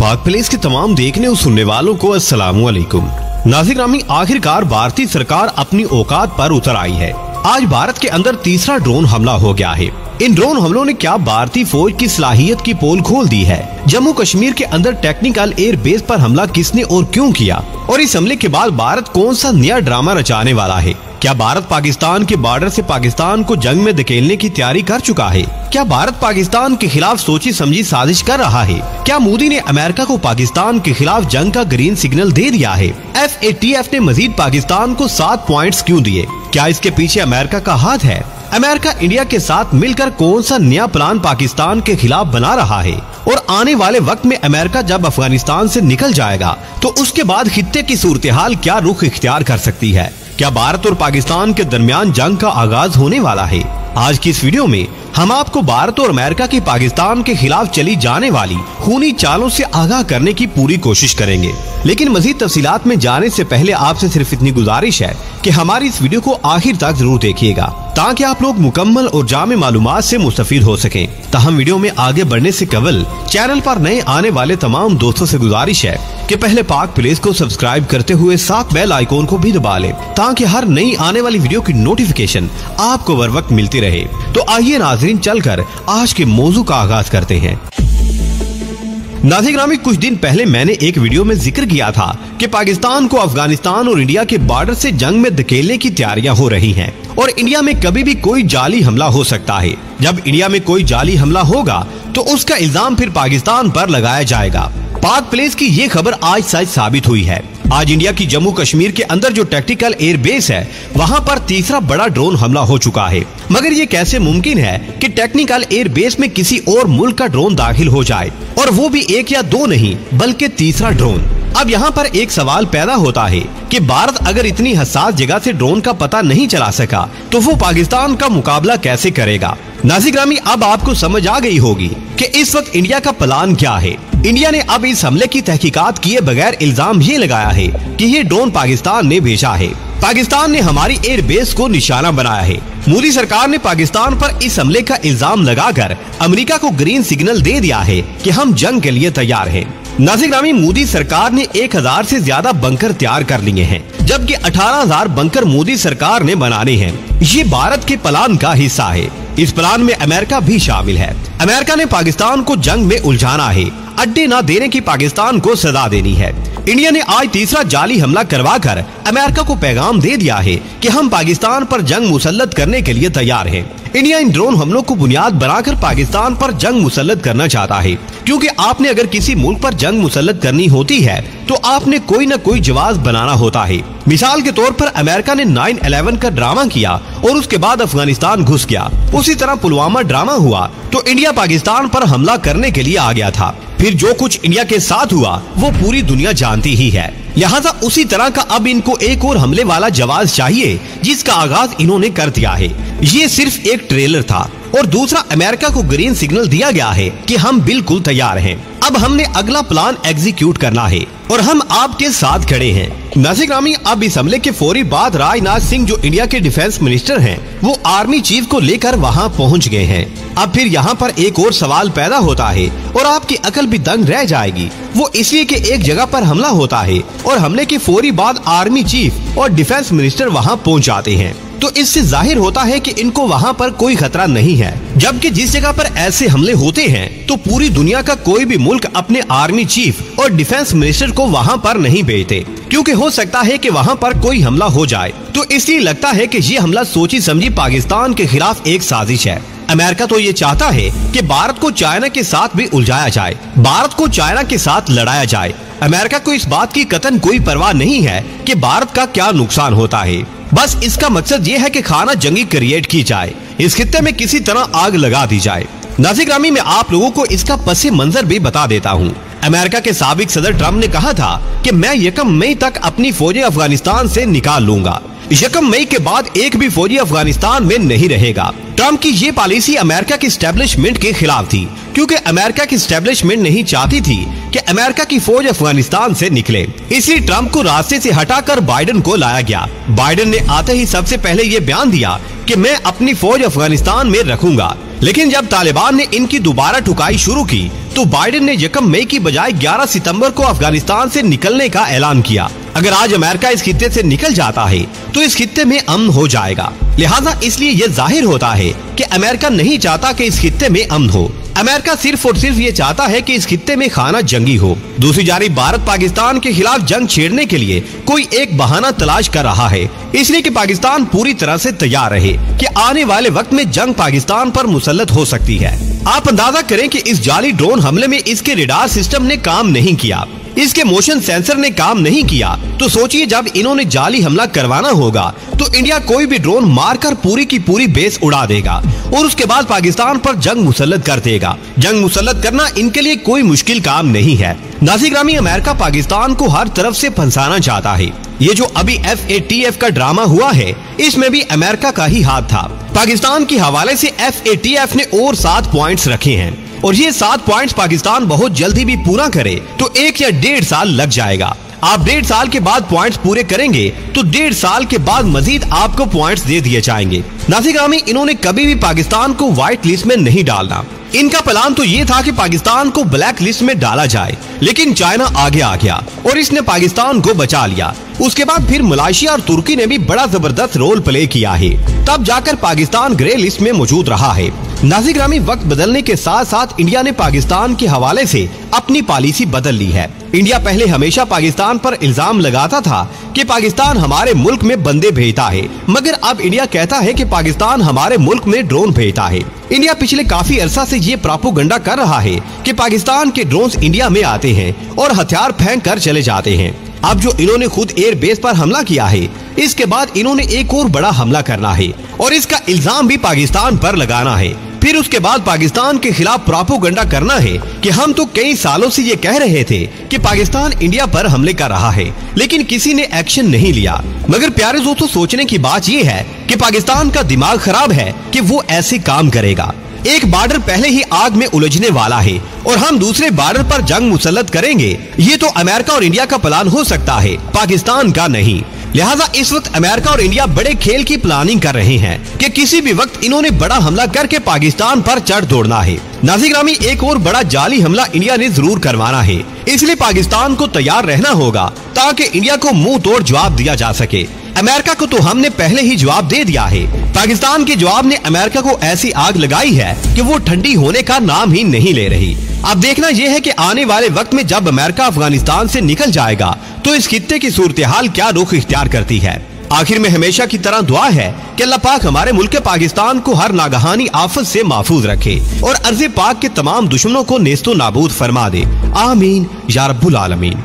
पाक प्लेस के तमाम देखने और सुनने वालों को अस्सलाम वालेकुम। नाज़रीन, आखिरकार भारतीय सरकार अपनी औकात पर उतर आई है। आज भारत के अंदर तीसरा ड्रोन हमला हो गया है। इन ड्रोन हमलों ने क्या भारतीय फौज की सलाहियत की पोल खोल दी है? जम्मू कश्मीर के अंदर टेक्निकल एयर बेस पर हमला किसने और क्यों किया? और इस हमले के बाद भारत कौन सा नया ड्रामा रचाने वाला है? क्या भारत पाकिस्तान के बॉर्डर से पाकिस्तान को जंग में धकेलने की तैयारी कर चुका है? क्या भारत पाकिस्तान के खिलाफ सोची समझी साजिश कर रहा है? क्या मोदी ने अमेरिका को पाकिस्तान के खिलाफ जंग का ग्रीन सिग्नल दे दिया है? FATF ने मजीद पाकिस्तान को 7 पॉइंट्स क्यों दिए? क्या इसके पीछे अमेरिका का हाथ है? अमेरिका इंडिया के साथ मिलकर कौन सा नया प्लान पाकिस्तान के खिलाफ बना रहा है? और आने वाले वक्त में अमेरिका जब अफगानिस्तान से निकल जाएगा तो उसके बाद खित्ते की सूरत-ए-हाल क्या रुख इख्तियार कर सकती है? क्या भारत और पाकिस्तान के दरमियान जंग का आगाज होने वाला है? आज की इस वीडियो में हम आपको भारत और अमेरिका की पाकिस्तान के खिलाफ चली जाने वाली खूनी चालों से आगाह करने की पूरी कोशिश करेंगे। लेकिन मजीद तफसीलात में जाने से पहले आपसे सिर्फ इतनी गुजारिश है कि हमारी इस वीडियो को आखिर तक जरूर देखिएगा ताकि आप लोग मुकम्मल और जामे मालूमात से मुस्तफीद हो सकें। ताहम वीडियो में आगे बढ़ने से कबल चैनल पर नए आने वाले तमाम दोस्तों से गुजारिश है कि पहले पाक प्लेस को सब्सक्राइब करते हुए साथ बेल आइकॉन को भी दबा लें ताकि हर नई आने वाली वीडियो की नोटिफिकेशन आपको बर वक्त मिलती रहे। तो आइए नाज़रीन, चलकर आज के मौजू का आगाज करते हैं। नाज़रीन, कुछ दिन पहले मैंने एक वीडियो में जिक्र किया था कि पाकिस्तान को अफगानिस्तान और इंडिया के बॉर्डर से जंग में धकेलने की तैयारियां हो रही हैं और इंडिया में कभी भी कोई जाली हमला हो सकता है। जब इंडिया में कोई जाली हमला होगा तो उसका इल्जाम फिर पाकिस्तान पर लगाया जाएगा। पाक प्लेस की ये खबर आज सच साबित हुई है। आज इंडिया की जम्मू कश्मीर के अंदर जो टेक्निकल एयर बेस है वहाँ पर तीसरा बड़ा ड्रोन हमला हो चुका है। मगर ये कैसे मुमकिन है कि टेक्निकल एयर बेस में किसी और मुल्क का ड्रोन दाखिल हो जाए, और वो भी एक या दो नहीं बल्कि तीसरा ड्रोन। अब यहाँ पर एक सवाल पैदा होता है कि भारत अगर इतनी हसास जगह से ड्रोन का पता नहीं चला सका तो वो पाकिस्तान का मुकाबला कैसे करेगा? नाज़रीन, अब आपको समझ आ गई होगी कि इस वक्त इंडिया का प्लान क्या है। इंडिया ने अब इस हमले की तहकीकात किए बगैर इल्जाम ये लगाया है कि ये ड्रोन पाकिस्तान ने भेजा है। पाकिस्तान ने हमारी एयर बेस को निशाना बनाया है। मोदी सरकार ने पाकिस्तान पर इस हमले का इल्जाम लगाकर अमेरिका को ग्रीन सिग्नल दे दिया है कि हम जंग के लिए तैयार हैं। नाज़रीन, मोदी सरकार ने 1000 से ज्यादा बंकर तैयार कर लिए हैं, जबकि 18,000 बंकर मोदी सरकार ने बनाने हैं। ये भारत के प्लान का हिस्सा है। इस प्लान में अमेरिका भी शामिल है। अमेरिका ने पाकिस्तान को जंग में उलझाना है, अड्डे न देने की पाकिस्तान को सजा देनी है। इंडिया ने आज तीसरा जाली हमला करवाकर अमेरिका को पैगाम दे दिया है कि हम पाकिस्तान पर जंग मुसल्लत करने के लिए तैयार हैं। इंडिया इन ड्रोन हमलों को बुनियाद बनाकर पाकिस्तान पर जंग मुसल्लत करना चाहता है, क्योंकि आपने अगर किसी मुल्क पर जंग मुसल्लत करनी होती है तो आपने कोई न कोई जवाब बनाना होता है। मिसाल के तौर पर अमेरिका ने 9/11 का ड्रामा किया और उसके बाद अफगानिस्तान घुस गया। उसी तरह पुलवामा ड्रामा हुआ तो इंडिया पाकिस्तान पर हमला करने के लिए आ गया था। फिर जो कुछ इंडिया के साथ हुआ वो पूरी दुनिया जानती ही है। लिहाजा उसी तरह का अब इनको एक और हमले वाला जवाब चाहिए जिसका आगाज इन्होंने कर दिया है। ये सिर्फ एक ट्रेलर था और दूसरा अमेरिका को ग्रीन सिग्नल दिया गया है कि हम बिल्कुल तैयार हैं। अब हमने अगला प्लान एग्जीक्यूट करना है और हम आपके साथ खड़े हैं। नाज़रीन, अब इस हमले के फौरी बाद राजनाथ सिंह जो इंडिया के डिफेंस मिनिस्टर हैं वो आर्मी चीफ को लेकर वहां पहुंच गए हैं। अब फिर यहाँ पर एक और सवाल पैदा होता है और आपकी अकल भी दंग रह जाएगी। वो इसलिए कि एक जगह पर हमला होता है और हमले के फौरी बाद आर्मी चीफ और डिफेंस मिनिस्टर वहाँ पहुँच जाते हैं, तो इससे जाहिर होता है कि इनको वहाँ पर कोई खतरा नहीं है। जबकि जिस जगह पर ऐसे हमले होते हैं तो पूरी दुनिया का कोई भी मुल्क अपने आर्मी चीफ और डिफेंस मिनिस्टर को वहाँ पर नहीं भेजते, क्योंकि हो सकता है कि वहाँ पर कोई हमला हो जाए। तो इसलिए लगता है कि ये हमला सोची समझी पाकिस्तान के खिलाफ एक साजिश है। अमेरिका तो ये चाहता है कि भारत को चाइना के साथ भी उलझाया जाए, भारत को चाइना के साथ लड़ाया जाए। अमेरिका को इस बात की कतई कोई परवाह नहीं है कि भारत का क्या नुकसान होता है। बस इसका मकसद ये है कि खाना जंगी क्रिएट की जाए, इस खित्ते में किसी तरह आग लगा दी जाए। नाज़रीन, मैं आप लोगों को इसका पसी मंजर भी बता देता हूँ। अमेरिका के साबिक सदर ट्रम्प ने कहा था कि मैं 1 मई तक अपनी फौजें अफगानिस्तान से निकाल लूंगा। 1 मई के बाद एक भी फौजी अफगानिस्तान में नहीं रहेगा। ट्रंप की ये पॉलिसी अमेरिका के एस्टेब्लिशमेंट के खिलाफ थी, क्योंकि अमेरिका की एस्टेब्लिशमेंट नहीं चाहती थी कि अमेरिका की फौज अफगानिस्तान से निकले। इसलिए ट्रंप को रास्ते से हटाकर बाइडेन को लाया गया। बाइडेन ने आते ही सबसे पहले ये बयान दिया कि मैं अपनी फौज अफगानिस्तान में रखूंगा। लेकिन जब तालिबान ने इनकी दोबारा ठुकाई शुरू की तो बाइडेन ने 1 मई की बजाय 11 सितंबर को अफगानिस्तान से निकलने का ऐलान किया। अगर आज अमेरिका इस खित्ते से निकल जाता है तो इस खित्ते में अमन हो जाएगा। लिहाजा इसलिए ये जाहिर होता है कि अमेरिका नहीं चाहता कि इस खित्ते में अमन हो। अमेरिका सिर्फ और सिर्फ ये चाहता है कि इस खित्ते में खाना जंगी हो। दूसरी जानिब भारत पाकिस्तान के खिलाफ जंग छेड़ने के लिए कोई एक बहाना तलाश कर रहा है, इसलिए कि पाकिस्तान पूरी तरह से तैयार रहे कि आने वाले वक्त में जंग पाकिस्तान पर मुसल्लत हो सकती है। आप अंदाजा करें कि इस जाली ड्रोन हमले में इसके रेडार सिस्टम ने काम नहीं किया, इसके मोशन सेंसर ने काम नहीं किया, तो सोचिए जब इन्होंने जाली हमला करवाना होगा तो इंडिया कोई भी ड्रोन मारकर पूरी की पूरी बेस उड़ा देगा और उसके बाद पाकिस्तान पर जंग मुसल्लत कर देगा। जंग मुसल्लत करना इनके लिए कोई मुश्किल काम नहीं है। नाज़िर-ए-ग्रामी, अमेरिका पाकिस्तान को हर तरफ से फंसाना चाहता है। ये जो अभी FATF का ड्रामा हुआ है, इसमें भी अमेरिका का ही हाथ था। पाकिस्तान के हवाले से FATF ने और 7 पॉइंट्स रखे हैं और ये 7 पॉइंट्स पाकिस्तान बहुत जल्दी भी पूरा करे तो 1 या 1.5 साल लग जाएगा। आप 1.5 साल के बाद पॉइंट्स पूरे करेंगे तो 1.5 साल के बाद मजीद आपको पॉइंट्स दे दिए जाएंगे। नाज़िर-ए-ग्रामी, इन्होंने कभी भी पाकिस्तान को व्हाइट लिस्ट में नहीं डालना। इनका प्लान तो ये था कि पाकिस्तान को ब्लैक लिस्ट में डाला जाए, लेकिन चाइना आगे आ गया और इसने पाकिस्तान को बचा लिया। उसके बाद फिर मलेशिया और तुर्की ने भी बड़ा जबरदस्त रोल प्ले किया है, तब जाकर पाकिस्तान ग्रे लिस्ट में मौजूद रहा है। नाज़िर-ए-ग्रामी, वक्त बदलने के साथ साथ इंडिया ने पाकिस्तान के हवाले से अपनी पॉलिसी बदल ली है। इंडिया पहले हमेशा पाकिस्तान पर इल्जाम लगाता था कि पाकिस्तान हमारे मुल्क में बंदे भेजता है, मगर अब इंडिया कहता है कि पाकिस्तान हमारे मुल्क में ड्रोन भेजता है। इंडिया पिछले काफी अरसा से ये प्रोपेगेंडा कर रहा है कि पाकिस्तान के ड्रोन्स इंडिया में आते हैं और हथियार फेंक कर चले जाते हैं। अब जो इन्होंने खुद एयर बेस पर हमला किया है, इसके बाद इन्होंने एक और बड़ा हमला करना है और इसका इल्जाम भी पाकिस्तान पर लगाना है। फिर उसके बाद पाकिस्तान के खिलाफ प्रोपेगेंडा करना है कि हम तो कई सालों से ये कह रहे थे कि पाकिस्तान इंडिया पर हमले कर रहा है, लेकिन किसी ने एक्शन नहीं लिया। मगर प्यारे दोस्तों, सोचने की बात ये है कि पाकिस्तान का दिमाग खराब है कि वो ऐसे काम करेगा। एक बॉर्डर पहले ही आग में उलझने वाला है और हम दूसरे बॉर्डर पर जंग मुसल्लत करेंगे। ये तो अमेरिका और इंडिया का प्लान हो सकता है, पाकिस्तान का नहीं। लिहाजा इस वक्त अमेरिका और इंडिया बड़े खेल की प्लानिंग कर रहे हैं कि किसी भी वक्त इन्होंने बड़ा हमला करके पाकिस्तान पर चढ़ दौड़ना है। नाज़िर-ए-ग्रामी, एक और बड़ा जाली हमला इंडिया ने जरूर करवाना है, इसलिए पाकिस्तान को तैयार रहना होगा ताकि इंडिया को मुंह तोड़ जवाब दिया जा सके। अमेरिका को तो हमने पहले ही जवाब दे दिया है। पाकिस्तान के जवाब ने अमेरिका को ऐसी आग लगाई है कि वो ठंडी होने का नाम ही नहीं ले रही। अब देखना यह है कि आने वाले वक्त में जब अमेरिका अफगानिस्तान से निकल जाएगा तो इस खित्ते की सूरत हाल क्या रुख इख्तियार करती है। आखिर में हमेशा की तरह दुआ है कि अल्लाह पाक हमारे मुल्क पाकिस्तान को हर नागहानी आफत से महफूज रखे और अर्ज़े पाक के तमाम दुश्मनों को नेस्तो नाबूद फरमा दे। आमीन या रब्बुल आलमीन।